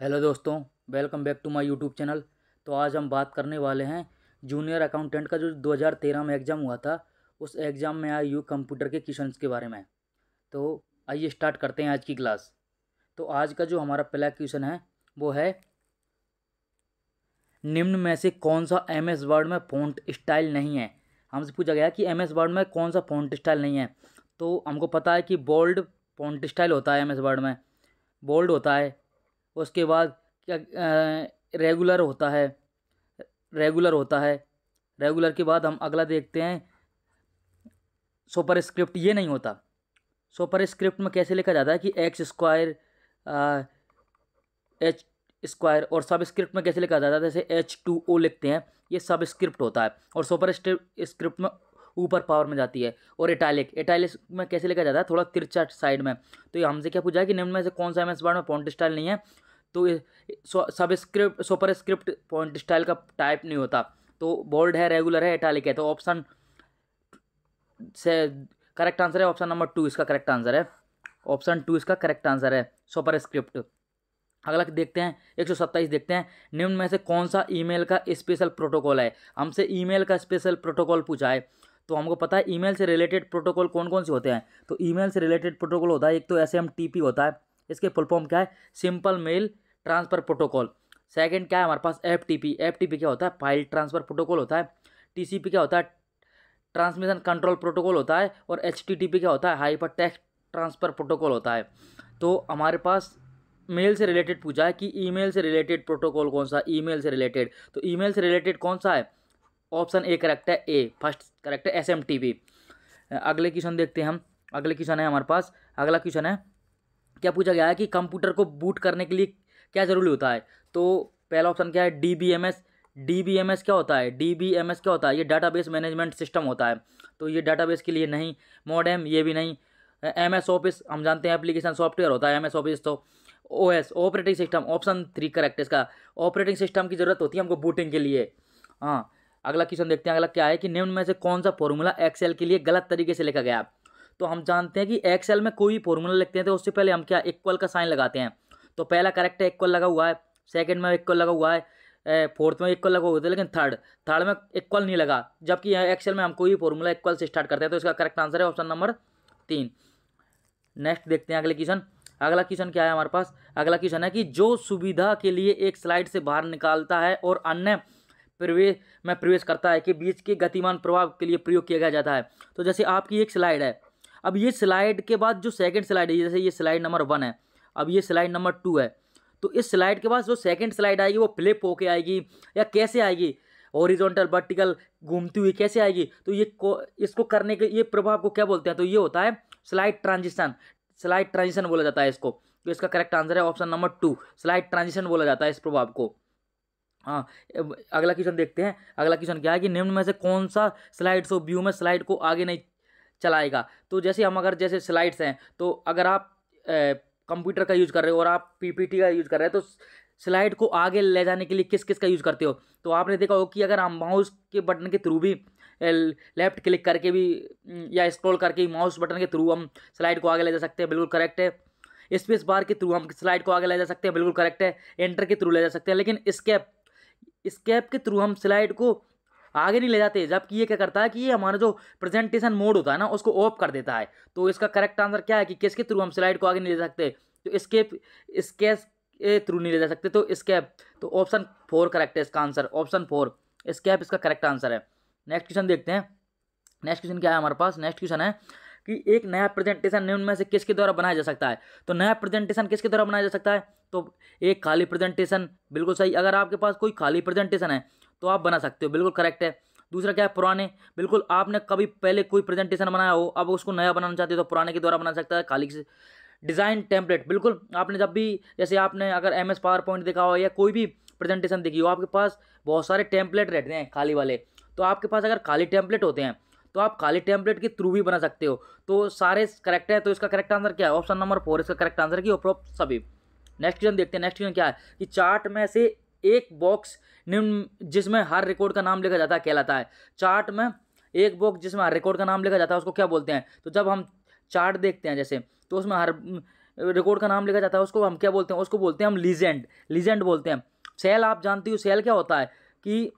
Hello दोस्तों, welcome back to my YouTube channel. तो आज हम बात करने वाले हैं जूनियर अकाउंटेंट का जो 2013 में एग्ज़ाम हुआ था, उस एग्ज़ाम में आए हुए कंप्यूटर के क्वेश्चंस के बारे में। तो आइए स्टार्ट करते हैं आज की क्लास। तो आज का जो हमारा पहला क्वेश्चन है वो है, निम्न में से कौन सा एमएस वर्ड में फ़ॉन्ट स्टाइल नहीं है। हमसे पूछा गया कि एमएस वर्ड में कौन सा फ़ॉन्ट स्टाइल नहीं है। तो हमको पता है कि बोल्ड फ़ॉन्ट स्टाइल होता है एमएस वर्ड में, बोल्ड होता है। उसके बाद क्या, रेगुलर होता है, रेगुलर होता है। रेगुलर के बाद हम अगला देखते हैं, सुपर स्क्रिप्ट ये नहीं होता। सुपर स्क्रिप्ट में कैसे लिखा जाता है कि एक्स स्क्वायर, एच स्क्वायर, और सब स्क्रिप्ट में कैसे लिखा जाता है जैसे H2O लिखते हैं, ये सब स्क्रिप्ट होता है। और सुपर स्क्रिप्ट में ऊपर पावर में जाती है। और इटैलिक, इटैलिक में कैसे लिखा जाता है थोड़ा तिरछा साइड में। तो ये हमसे क्या पूछा है कि निम्न में से कौन सा एमएस वर्ड में फॉन्ट स्टाइल नहीं है। तो सब script, super script font style का टाइप नहीं होता। तो बोल्ड है, रेगुलर है, इटैलिक है। तो ऑप्शन से करेक्ट आंसर है ऑप्शन नंबर 2, इसका करेक्ट आंसर है ऑप्शन 2, इसका करेक्ट आंसर है सुपर स्क्रिप्ट। अगला देखते हैं 127 देखते हैं, निम्न में से कौन सा ईमेल का स्पेशल प्रोटोकॉल है। हमसे ईमेल का स्पेशल प्रोटोकॉल पूछा है। तो हमको पता है ईमेल से रिलेटेड प्रोटोकॉल कौन कौन से होते हैं। तो ईमेल से रिलेटेड प्रोटोकॉल होता है, एक तो SMTP होता है, इसके फुल फॉर्म क्या है, simple mail transfer protocol. Second क्या है हमारे पास, FTP, FTP क्या होता है, फाइल ट्रांसफ़र प्रोटोकॉल होता है। TCP क्या होता है, ट्रांसमिशन कंट्रोल प्रोटोकॉल होता है। और HTTP क्या होता है, हाइपर टेक्स्ट ट्रांसफ़र प्रोटोकॉल होता है। तो हमारे पास मेल से रिलेटेड पूछा है कि ईमेल से रिलेटेड प्रोटोकॉल कौन सा, ईमेल से रिलेटेड। तो ईमेल से रिलेटेड कौन सा है, ऑप्शन ए करेक्ट है, ए फर्स्ट करेक्ट है, SMTP। अगले क्वेश्चन देखते हैं हम। अगले क्वेश्चन है हमारे पास, अगला क्वेश्चन है, क्या पूछा गया है कि कंप्यूटर को बूट करने के लिए क्या ज़रूरी होता है। तो पहला ऑप्शन क्या है, DBMS। DBMS क्या होता है, DBMS क्या होता है, ये डाटाबेस मैनेजमेंट सिस्टम होता है। तो ये डाटाबेस के लिए नहीं। मॉडेम ये भी नहीं। MS ऑफिस हम जानते हैं एप्लीकेशन सॉफ्टवेयर होता है MS ऑफिस। तो OS operating system, option 3 correct इसका। ऑपरेटिंग सिस्टम की ज़रूरत होती है हमको बूटिंग के लिए। हाँ, अगला क्वेश्चन देखते हैं। अगला क्या है कि निम्न में से कौन सा फॉर्मूला एक्सेल के लिए गलत तरीके से लिखा गया। तो हम जानते हैं कि एक्सेल में कोई फॉर्मूला लिखते हैं तो उससे पहले हम क्या, इक्वल का साइन लगाते हैं। तो पहला करेक्ट है, इक्वल लगा हुआ है। सेकंड में इक्वल लगा हुआ है। फोर्थ में इक्वल लगा हुआ है, लेकिन थर्ड में इक्वल नहीं लगा। जबकि एक्सेल में हम कोई फॉर्मूला इक्वल से स्टार्ट करते हैं। तो इसका करेक्ट आंसर है ऑप्शन नंबर 3। नेक्स्ट देखते हैं अगले क्वेश्चन। अगला क्वेश्चन क्या है हमारे पास, अगला क्वेश्चन है कि जो सुविधा के लिए एक स्लाइड से बाहर निकालता है और अन्य प्रवेश करता है के बीच के गतिमान प्रभाव के लिए प्रयोग किया जाता है। तो जैसे आपकी एक स्लाइड है, अब ये स्लाइड के बाद जो सेकंड स्लाइड है, जैसे ये स्लाइड नंबर 1 है, अब ये स्लाइड नंबर 2 है। तो इस स्लाइड के बाद जो सेकंड स्लाइड आएगी वो फ्लिप होके आएगी या कैसे आएगी, हॉरिजॉन्टल वर्टिकल घूमती हुई कैसे आएगी। तो ये इसको करने के ये प्रभाव को क्या बोलते हैं, तो ये होता है स्लाइड ट्रांजिशन। स्लाइड ट्रांजिशन बोला जाता है इसको। तो इसका करेक्ट आंसर है ऑप्शन नंबर 2, स्लाइड ट्रांजिशन बोला जाता है इस प्रभाव को। हाँ, अगला क्वेश्चन देखते हैं। अगला क्वेश्चन क्या है कि निम्न में से कौन सा स्लाइड शो व्यू में स्लाइड को आगे नहीं चलाएगा। तो जैसे हम अगर जैसे स्लाइड्स हैं, तो अगर आप कंप्यूटर का यूज़ कर रहे हो और आप PPT का यूज़ कर रहे हैं, तो स्लाइड को आगे ले जाने के लिए किस किस का यूज़ करते हो। तो आपने देखा हो कि अगर हम माउस के बटन के थ्रू भी, लेफ्ट क्लिक करके भी या स्क्रॉल करके माउस बटन के थ्रू हम स्लाइड को आगे ले जा सकते हैं, बिल्कुल करेक्ट है। स्पेस बार के थ्रू हम स्लाइड को आगे ले जा सकते हैं, बिल्कुल करेक्ट है। एंटर के थ्रू ले जा सकते हैं, लेकिन स्केप के थ्रू हम स्लाइड को आगे नहीं ले जाते। जबकि ये क्या करता है कि ये हमारा जो प्रेजेंटेशन मोड होता है ना, उसको ऑफ कर देता है। तो इसका करेक्ट आंसर क्या है कि किसके थ्रू हम स्लाइड को आगे नहीं ले सकते, तो स्केप थ्रू नहीं ले जा सकते। तो स्केप, तो ऑप्शन 4 करेक्ट है इसका आंसर, ऑप्शन 4 स्केप इसका करेक्ट आंसर है। नेक्स्ट क्वेश्चन देखते हैं। नेक्स्ट क्वेश्चन क्या है हमारे पास, नेक्स्ट क्वेश्चन है कि एक नया प्रेजेंटेशन निम्न में से किसके द्वारा बनाया जा सकता है। तो नया प्रेजेंटेशन किसके द्वारा बनाया जा सकता है, तो एक खाली प्रेजेंटेशन, बिल्कुल सही। अगर आपके पास कोई खाली प्रेजेंटेशन है तो आप बना सकते हो, बिल्कुल करेक्ट है। दूसरा क्या है, पुराने, बिल्कुल आपने कभी पहले कोई प्रेजेंटेशन बनाया हो, अब उसको नया बनाना चाहते हो तो पुराने के द्वारा बना सकता है, खाली से। डिज़ाइन टेम्पलेट, बिल्कुल आपने जब भी, जैसे आपने अगर MS पावर पॉइंट देखा हो या कोई भी प्रेजेंटेशन देखी हो, आपके पास बहुत सारे टेम्पलेट रहते हैं खाली वाले। तो आपके पास अगर खाली टेम्पलेट होते हैं तो आप खाली टेम्पलेट के थ्रू भी बना सकते हो। तो सारे करेक्ट है। तो इसका करेक्ट आंसर क्या है, ऑप्शन नंबर 4 इसका करेक्ट आंसर की उपरोक्त सभी। नेक्स्ट क्वेश्चन देखते हैं। नेक्स्ट क्वेश्चन क्या है कि चार्ट में से एक बॉक्स निम्न जिसमें हर रिकॉर्ड का नाम लिखा जाता है कहलाता है। चार्ट में एक बॉक्स जिसमें हर रिकॉर्ड का नाम लिखा जाता है उसको क्या बोलते हैं। तो जब हम चार्ट देखते हैं जैसे, तो उसमें हर रिकॉर्ड का नाम लिखा जाता है उसको हम क्या बोलते हैं, उसको बोलते हैं हम लीजेंड, लीजेंड बोलते हैं। सेल आप जानती हो, सेल क्या होता है कि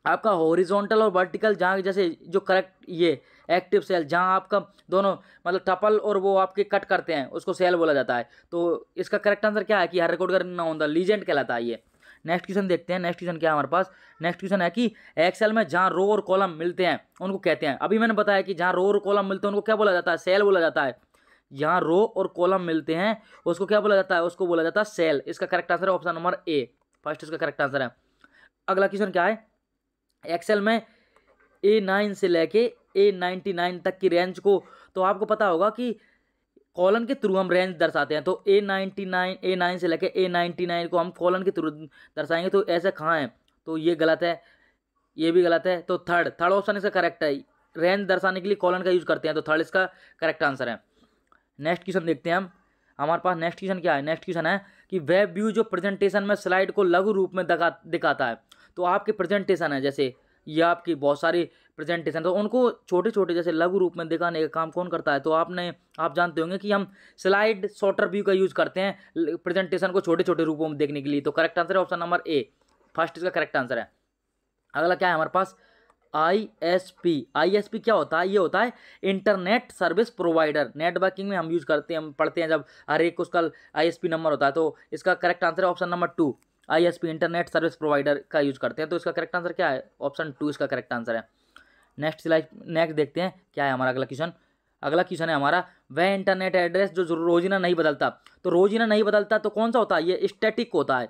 आपका हॉरिजॉन्टल और वर्टिकल जहाँ जैसे जो करेक्ट ये एक्टिव सेल जहाँ आपका दोनों मतलब टपल और वो आपके कट करते हैं उसको सेल बोला जाता है। तो इसका करेक्ट आंसर क्या है कि हर रिकॉर्ड करना होता है, लीजेंड कहलाता है ये। नेक्स्ट क्वेश्चन देखते हैं, नेक्स्ट क्वेश्चन क्या है हमारे पास। नेक्स्ट क्वेश्चन है कि एक्सेल में जहाँ रो और कॉलम मिलते हैं उनको कहते हैं, अभी मैंने बताया कि जहाँ रो और कॉलम मिलते हैं उनको क्या बोला जाता है, सेल बोला जाता है। जहाँ रो और कॉलम मिलते हैं उसको क्या बोला जाता है, उसको बोला जाता है सेल। इसका करेक्ट आंसर है ऑप्शन नंबर ए, फर्स्ट इसका करेक्ट आंसर है। अगला क्वेश्चन क्या है, एक्सेल में A9 से लेके A99 तक की रेंज को, तो आपको पता होगा कि कॉलन के थ्रू हम रेंज दर्शाते हैं। तो A9 से लेके A99 को हम कॉलन के थ्रू दर्शाएंगे, तो ऐसा कहाँ है, तो ये गलत है, ये भी गलत है। तो थर्ड ऑप्शन इसका करेक्ट है, रेंज दर्शाने के लिए कॉलन का यूज करते हैं, तो थर्ड इसका करेक्ट आंसर है। नेक्स्ट क्वेश्चन देखते हैं हम, हमारे पास नेक्स्ट क्वेश्चन क्या है, नेक्स्ट क्वेश्चन है कि वेब व्यू जो प्रेजेंटेशन में स्लाइड को लघु रूप में दिखाता है। तो आपके प्रेजेंटेशन है, जैसे ये आपकी बहुत सारी प्रेजेंटेशन, तो उनको छोटे छोटे जैसे लघु रूप में दिखाने का काम कौन करता है, तो आप जानते होंगे कि हम स्लाइड शॉर्टर व्यू का यूज करते हैं प्रेजेंटेशन को छोटे छोटे रूपों में देखने के लिए। तो करेक्ट आंसर है ऑप्शन नंबर ए, फर्स्ट इसका करेक्ट आंसर है। अगला क्या है हमारे पास, ISP क्या होता है, ये होता है इंटरनेट सर्विस प्रोवाइडर। नेटवर्किंग में हम यूज करते हैं, हम पढ़ते हैं जब हर एक उसका ISP नंबर होता है। तो इसका करेक्ट आंसर है option number 2, ISP internet service provider का यूज करते हैं। तो इसका करेक्ट आंसर क्या है, ऑप्शन 2 इसका करेक्ट आंसर है। नेक्स्ट देखते हैं क्या है हमारा अगला क्वेश्चन। अगला क्वेश्चन है हमारा, वह इंटरनेट एड्रेस जो रोजिना नहीं बदलता। तो रोजिना नहीं बदलता तो कौन सा होता है, ये स्टैटिक होता है,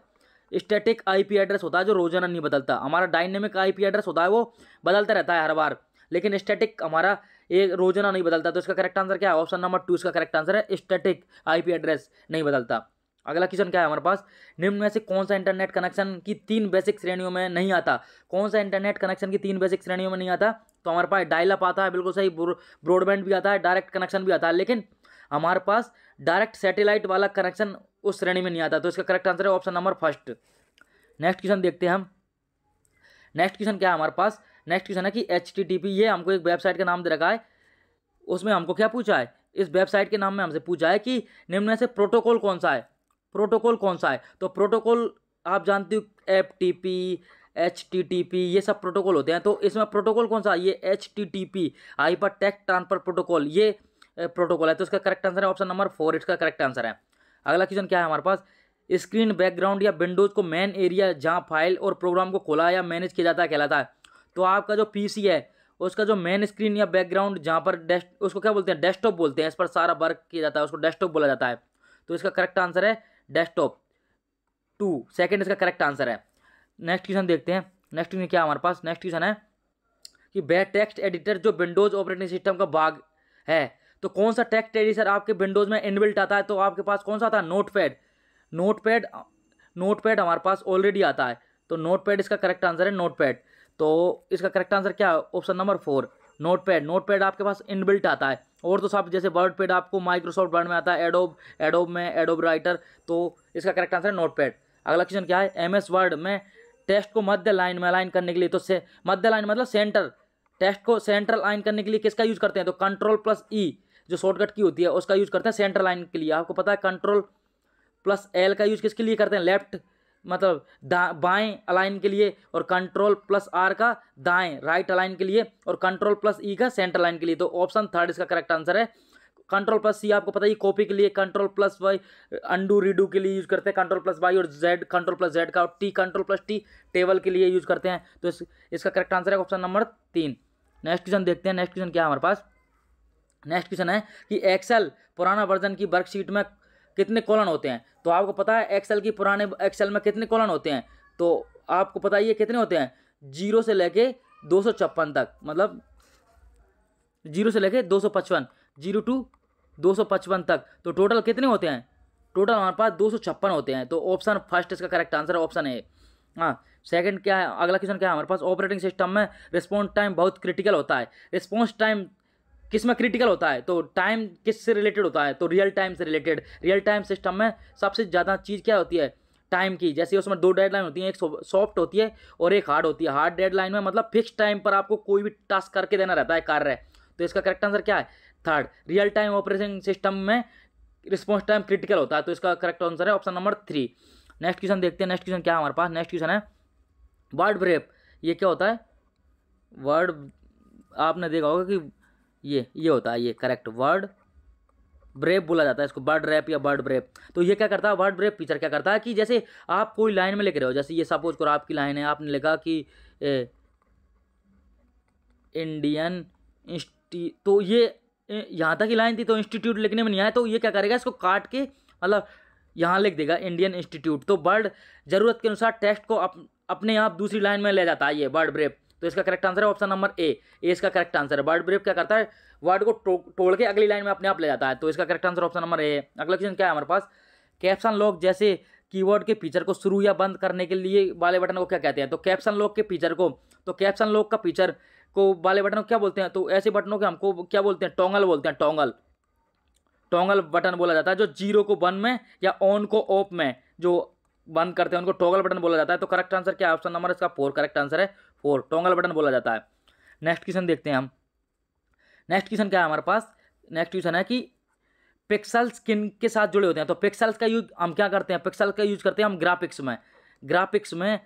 स्टैटिक IP एड्रेस होता है जो रोजाना नहीं बदलता। हमारा डायनेमिक IP एड्रेस होता है वो बदलता रहता है हर बार, लेकिन स्टैटिक हमारा एक रोजाना नहीं बदलता। तो इसका करेक्ट आंसर क्या है, ऑप्शन नंबर 2 इसका करेक्ट आंसर है, स्टैटिक IP एड्रेस नहीं बदलता। अगला क्वेश्चन क्या है हमारे पास, निम्न में से कौन सा इंटरनेट कनेक्शन की 3 बेसिक श्रेणियों में नहीं आता। कौन सा इंटरनेट कनेक्शन की 3 बेसिक श्रेणियों में नहीं आता, तो हमारे पास डायल अप आता है, बिल्कुल सही, ब्रॉडबैंड भी आता है, डायरेक्ट कनेक्शन भी आता है, लेकिन हमारे पास डायरेक्ट सैटेलाइट वाला कनेक्शन उस श्रेणी में नहीं आता। तो इसका करेक्ट आंसर है option number first. Next question देखते हैं हम, नेक्स्ट क्वेश्चन क्या है हमारे पास, नेक्स्ट क्वेश्चन है कि HTTP, ये हमको एक वेबसाइट का नाम दे रखा है, उसमें हमको क्या पूछा है, इस वेबसाइट के नाम में हमसे पूछा है कि निम्न में से प्रोटोकॉल कौन सा है, प्रोटोकॉल कौन सा है। तो प्रोटोकॉल आप जानते हो FTP, HTTP ये सब प्रोटोकॉल होते हैं। तो इसमें प्रोटोकॉल कौन सा है, ये HTTP hyper text transfer protocol, ये प्रोटोकॉल है। तो इसका करेक्ट आंसर है ऑप्शन नंबर 4, इसका करेक्ट आंसर है। अगला क्वेश्चन क्या है हमारे पास, स्क्रीन बैकग्राउंड या विंडोज को मेन एरिया जहां फाइल और प्रोग्राम को खोला या मैनेज किया जाता है कहलाता है। तो आपका जो PC है उसका जो मेन स्क्रीन या बैकग्राउंड जहां पर उसको क्या बोलते हैं, डेस्कटॉप बोलते हैं, इस पर सारा वर्क किया जाता है, उसको डेस्कटॉप बोला जाता है। तो इसका करेक्ट आंसर है डेस्कटॉप 2, सेकेंड इसका करेक्ट आंसर है। नेक्स्ट क्वेश्चन देखते हैं, नेक्स्ट क्वेश्चन क्या है हमारे पास, नेक्स्ट क्वेश्चन है कि वह टेक्स्ट एडिटर जो विंडोज ऑपरेटिंग सिस्टम का भाग है। तो कौन सा टेक्स्ट एडिटर आपके विंडोज में इनबिल्ट आता है, तो आपके पास कौन सा आता है, नोटपैड हमारे पास ऑलरेडी आता है। तो नोटपैड इसका करेक्ट आंसर है, नोटपैड। तो इसका करेक्ट आंसर क्या है, ऑप्शन नंबर 4, नोटपैड आपके पास इनबिल्ट आता है। और तो सब जैसे वर्डपैड आपको माइक्रोसॉफ्ट वर्ड में आता है, एडोब में एडोब राइटर, तो इसका करेक्ट आंसर है नोटपैड। अगला क्वेश्चन क्या है, MS वर्ड में टेक्स्ट को मध्य लाइन में अलाइन करने के लिए, तो मध्य लाइन मतलब सेंटर, टेक्स्ट को सेंट्रल लाइन करने के लिए किसका यूज करते हैं, तो Ctrl+E जो शॉर्टकट की होती है उसका यूज करते हैं सेंट्रल लाइन के लिए। आपको पता है Ctrl+L का यूज किसके लिए करते हैं, लेफ्ट मतलब बाएं अलाइन के लिए, और Ctrl+R का दाएं राइट अलाइन के लिए, और Ctrl+E का सेंट्रल लाइन के लिए। तो ऑप्शन थर्ड इसका करेक्ट आंसर है। Ctrl+C आपको पता है कॉपी के लिए, Ctrl+Y अंडू रीडू के लिए यूज करते हैं, Ctrl+Y और Z Ctrl+Z का, और Ctrl+T टेबल के लिए यूज करते हैं। तो इसका करेक्ट आंसर है ऑप्शन नंबर 3। नेक्स्ट क्वेश्चन देखते हैं, नेक्स्ट क्वेश्चन क्या है हमारे पास, नेक्स्ट क्वेश्चन है कि एक्सेल पुराना वर्जन की वर्कशीट में कितने कॉलम होते हैं। तो आपको पता है पुराने एक्सेल में कितने कॉलम होते हैं, तो आपको पता है ये कितने होते हैं, 0 से लेके 256 तक, मतलब 0 से लेके 255, 0 to 255 तक। तो टोटल कितने होते हैं, टोटल हमारे पास 256 होते हैं। तो ऑप्शन फर्स्ट इसका करेक्ट आंसर है, ऑप्शन ए। हाँ, सेकंड क्या है, अगला क्वेश्चन क्या है हमारे पास, ऑपरेटिंग सिस्टम में रिस्पॉन्स टाइम बहुत क्रिटिकल होता है। रिस्पॉन्स टाइम किस में क्रिटिकल होता है, तो टाइम किस से रिलेटेड होता है, तो रियल टाइम से रिलेटेड। रियल टाइम सिस्टम में सबसे ज़्यादा चीज़ क्या होती है, टाइम की। जैसे उसमें 2 डेडलाइन होती हैं, एक सॉफ्ट होती है और एक हार्ड होती है। हार्ड डेडलाइन में मतलब फिक्स टाइम पर आपको कोई भी टास्क करके देना रहता है कार्य। तो इसका करेक्ट आंसर क्या है, third. Real time operating system में रिस्पॉन्स टाइम क्रिटिकल होता है, तो इसका करेक्ट आंसर है ऑप्शन नंबर 3। नेक्स्ट क्वेश्चन देखते हैं, नेक्स्ट क्वेश्चन क्या है हमारे पास। नेक्स्ट क्वेश्चन है वर्ड ब्रेप, ये क्या होता है? वर्ड आपने देखा होगा कि ये होता है, ये करेक्ट वर्ड ब्रेप बोला जाता है इसको, बर्ड रैप या बर्ड ब्रेप। तो ये क्या करता है, वर्ड ब्रेप फीचर क्या करता है कि जैसे आप कोई लाइन में लिख रहे हो, जैसे ये सपोज करो आपकी लाइन है, आपने लिखा कि इंडियन तो ये यहाँ तक की लाइन थी, तो इंस्टीट्यूट लिखने में नहीं आया, तो ये क्या करेगा, इसको काट के मतलब यहाँ लिख देगा इंडियन इंस्टीट्यूट। तो वर्ड जरूरत के अनुसार टेक्स्ट को अपने आप दूसरी लाइन में ले जाता है ये वर्ड ब्रेप। तो इसका करेक्ट आंसर है ऑप्शन नंबर ए इसका करेक्ट आंसर है। वर्ड ब्रेप क्या करता है, वर्ड को तोड़ के अगली लाइन में अपने आप ले जाता है। तो इसका correct answer option number A है। अगला क्वेश्चन क्या है हमारे पास, कैप्शन लॉक जैसे कीवर्ड के फीचर को शुरू या बंद करने के लिए वाले बटन को क्या कहते हैं? तो कैप्शन लॉक के फीचर को, तो कैप्शन लॉक का फीचर को वाले बटन को क्या बोलते हैं? तो ऐसे बटनों के हमको क्या बोलते हैं? टॉगल बोलते हैं, टॉगल। टॉगल बटन बोला जाता है जो 0 को 1 में या ऑन को ऑफ में जो बंद करते हैं उनको टॉगल बटन बोला जाता है। तो करेक्ट आंसर क्या है, ऑप्शन नंबर इसका 4 करेक्ट आंसर है 4, टॉगल बटन बोला जाता है। नेक्स्ट क्वेश्चन देखते हैं हम। नेक्स्ट क्वेश्चन क्या है हमारे पास, नेक्स्ट क्वेश्चन है कि पिक्सल्स किन के साथ जुड़े होते हैं? तो पिक्सल्स का यूज हम क्या करते हैं, पिक्सल का यूज करते हैं हम ग्राफिक्स में, ग्राफिक्स में,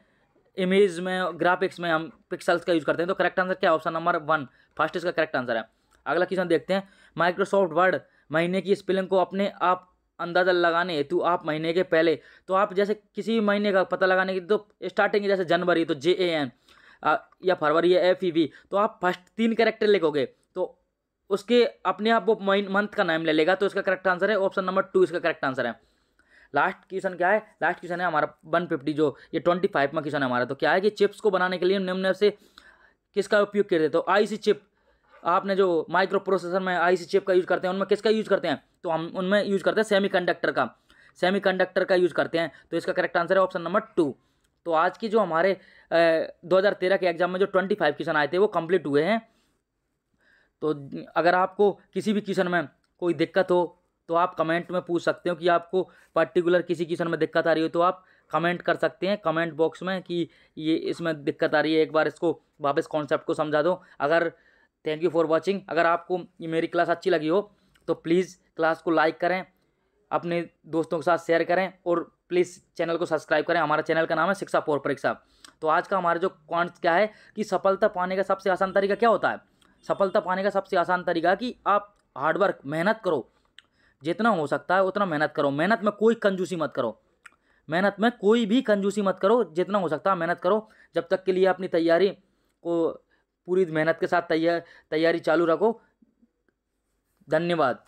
इमेज में, ग्राफिक्स में हम पिक्सल्स का यूज करते हैं। तो करेक्ट आंसर क्या है, ऑप्शन नंबर 1 फर्स्ट इसका करेक्ट आंसर है। अगला क्वेश्चन देखते हैं, माइक्रोसॉफ्ट वर्ड महीने की स्पेलिंग को अपने आप अंदाजा लगाने हेतु आप महीने के पहले, तो आप जैसे किसी भी महीने का पता लगाने की तो स्टार्टिंग जैसे जनवरी तो JAN या फरवरी या FEV, तो आप फर्स्ट 3 कैरेक्टर लिखोगे तो उसके अपने आप वो मंथ का नाम ले लेगा। तो इसका करेक्ट आंसर है ऑप्शन नंबर 2 इसका करेक्ट आंसर है। लास्ट क्वेश्चन क्या है, लास्ट क्वेश्चन है हमारा 150 जो ये 25 में क्वेश्चन है हमारा। तो क्या है कि चिप्स को बनाने के लिए निम्न से किसका उपयोग करते हैं? तो IC चिप, आपने जो माइक्रो प्रोसेसर में IC चिप का यूज करते हैं उनमें किसका यूज करते हैं? तो हम उनमें यूज करते हैं सेमीकंडक्टर का, सेमीकंडक्टर का यूज करते हैं। तो इसका करेक्ट आंसर है ऑप्शन नंबर 2। तो आज की जो हमारे 2013 के एग्जाम में जो 25 क्वेश्चन आए थे वो कंप्लीट हुए हैं। तो अगर आपको किसी भी क्वेश्चन में कोई दिक्कत हो तो आप कमेंट में पूछ सकते हो कि आपको पर्टिकुलर किसी क्वेश्चन में दिक्कत आ रही हो, तो आप कमेंट कर सकते हैं कमेंट बॉक्स में कि ये इसमें दिक्कत आ रही है, एक बार इसको वापस कॉन्सेप्ट को समझा दो। अगर थैंक यू फॉर वॉचिंग। अगर आपको ये मेरी क्लास अच्छी लगी हो तो प्लीज़ क्लास को लाइक करें, अपने दोस्तों के साथ शेयर करें और प्लीज़ चैनल को सब्सक्राइब करें। हमारा चैनल का नाम है शिक्षा फॉर परीक्षा। तो आज का हमारा जो पॉइंट क्या है कि सफलता पाने का सबसे आसान तरीका क्या होता है? सफलता पाने का सबसे आसान तरीका कि आप हार्डवर्क, मेहनत करो, जितना हो सकता है उतना मेहनत करो। मेहनत में कोई कंजूसी मत करो, मेहनत में कोई भी कंजूसी मत करो, जितना हो सकता है मेहनत करो। जब तक के लिए अपनी तैयारी को पूरी मेहनत के साथ तैयारी चालू रखो। धन्यवाद।